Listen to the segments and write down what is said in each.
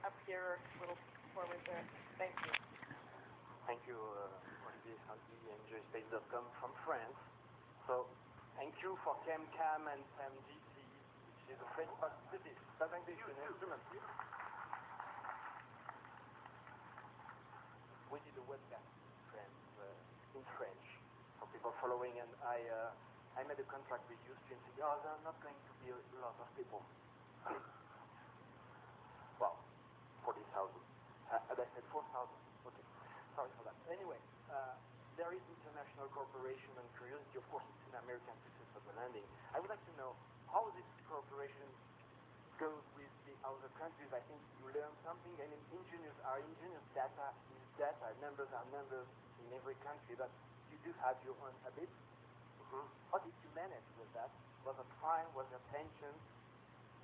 up here, a little forward there. Thank you. Thank you, Olivier Santi and geospace.com from France. So, thank you for ChemCam and SAMGT, which is a French possibility. Presentation instrument. We did a webcast in French for people following, and I made a contract with Ustream saying, oh, there are not going to be a lot of people. Well, 40,000. Had I said 4,000? Okay, sorry for that. Anyway, there is international cooperation and curiosity. Of course, it's an American success of the landing. I would like to know how this cooperation goes with the other countries. I think you learn something. I mean, engineers are engineers. Data is data. Numbers are numbers in every country. But you do have your own habits. How did you manage with that? Was it fine? Was there tension?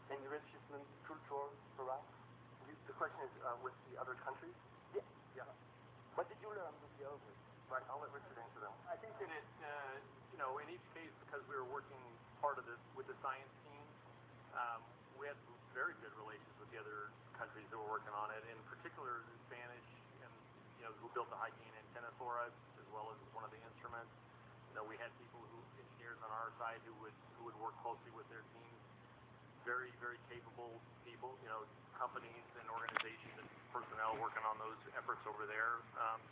Enrichment, cultural, perhaps? The question is with the other countries? Yes. Yeah. What did you learn with the others? Right, I'll let Richard answer that. I think that in each case, because we were working part of this with the science team, we had very good relations with the other countries that were working on it, in particular the Spanish, and who built the high gain antenna for us, as well as one of the instruments. We had people engineers on our side who would work closely with their teams. Very, very capable people, companies and organizations and personnel working on those efforts over there.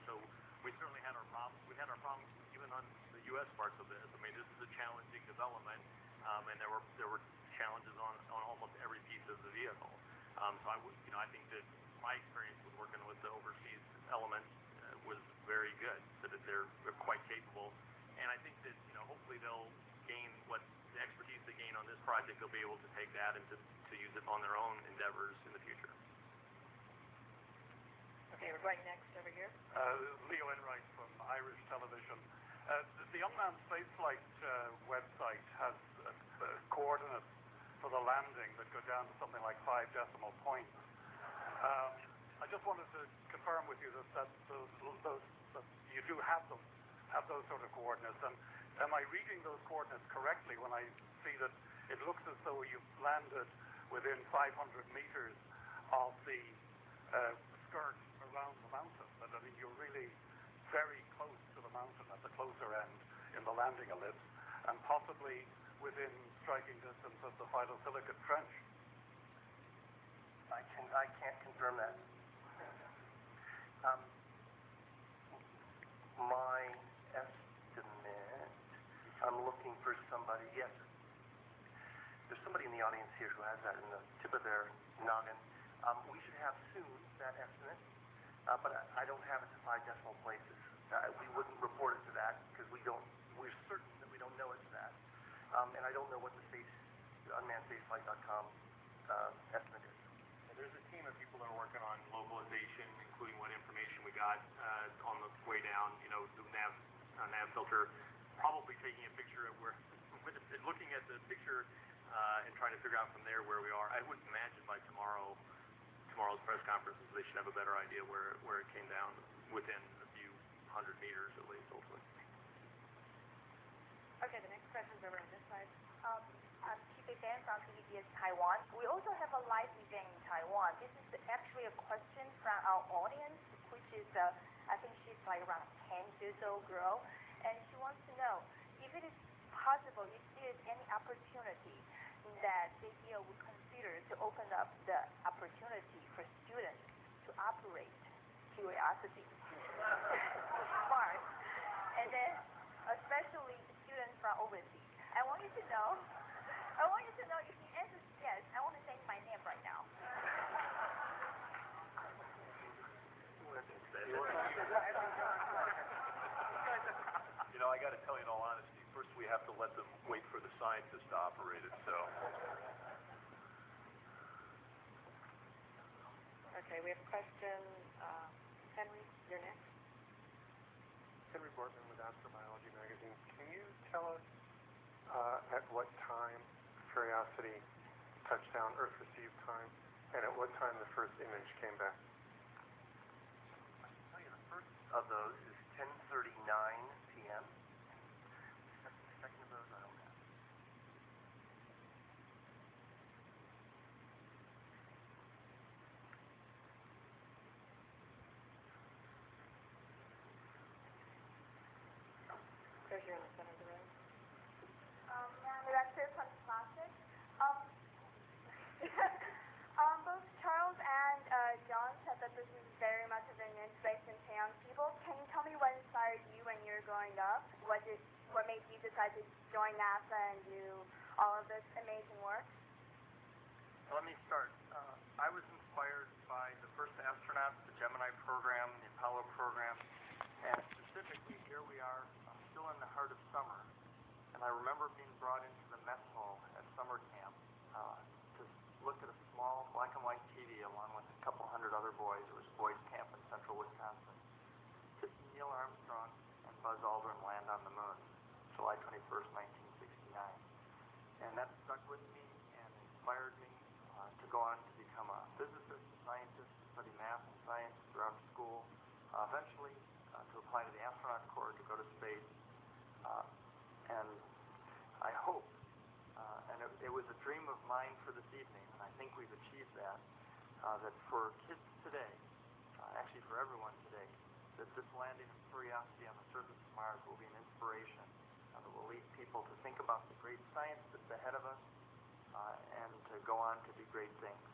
So we certainly had our problems. We had our problems even on the U.S. parts of this. I mean, this is a challenging development, and there were challenges on almost every piece of the vehicle. So I think that my experience with working with the overseas elements was very good. So that they're quite capable, and I think that hopefully they'll gain what the expertise they gain on this project. They'll be able to take that and to use it on their own endeavors in the future. Okay, we're going next over here. Leo Enright from Irish Television. The Unmanned Spaceflight website has coordinates for the landing that go down to something like 5 decimal points. I just wanted to confirm with you that you do have those sort of coordinates. And am I reading those coordinates correctly when I see that it looks as though you've landed within 500 meters of the skirt around the mountain? That I mean, you're really very close to the mountain at the closer end in the landing ellipse, and possibly within striking distance of the phyllosilicate trench. I can't confirm that. My estimate, I'm looking for somebody. Yes, there's somebody in the audience here who has that in the tip of their noggin. We should have soon that estimate, but I don't have it to 5 decimal places. We wouldn't report it to that because we're certain that we don't know it to that, and I don't know what the unmannedspaceflight.com estimate is. There's a team of people that are working on localization, including what information we got on the way down. The nav filter, probably taking a picture of looking at the picture and trying to figure out from there where we are. I would imagine by tomorrow's press conferences, they should have a better idea where it came down within a few hundred meters at least, ultimately. Okay, the next question is over on this side. I'm Qifei Fan from PBS Taiwan. We also have a live event in Taiwan. This is actually a question from our audience, which is, I think she's like around 10 years old girl, and she wants to know if it is possible, if there is any opportunity that JPL would consider to open up the opportunity for students to operate Curiosity Mars, and then especially students from overseas. I want you to know if the answer is yes, I want to say my name right now. I got to tell you in all honesty, first we have to let them wait for the scientists to operate it, so. Okay, we have a question. Henry, you're next. Henry Bortman with Astrobiology Magazine. Can you tell us at what time Curiosity touched down, Earth received time, and at what time the first image came back? I can tell you the first of those is 10:39 p.m. The second of those I don't have. decided to join NASA and do all of this amazing work? Let me start. I was inspired by the first astronauts, the Gemini program, the Apollo program, and specifically here we are still in the heart of summer. And I remember being brought into the mess hall at summer camp to look at a small black and white TV along with a couple hundred other boys. It was boys' camp in central Wisconsin. To see Neil Armstrong and Buzz Aldrin land on the moon, July 21st, 1969. And that stuck with me and inspired me to go on to become a physicist, scientist, study math and science throughout school, eventually to apply to the astronaut corps to go to space. And I hope, and it was a dream of mine for this evening, and I think we've achieved that, that for kids today, actually for everyone today, that this landing of Curiosity on the surface of Mars will be an inspiration that will lead people to think about the great science that's ahead of us and to go on to do great things.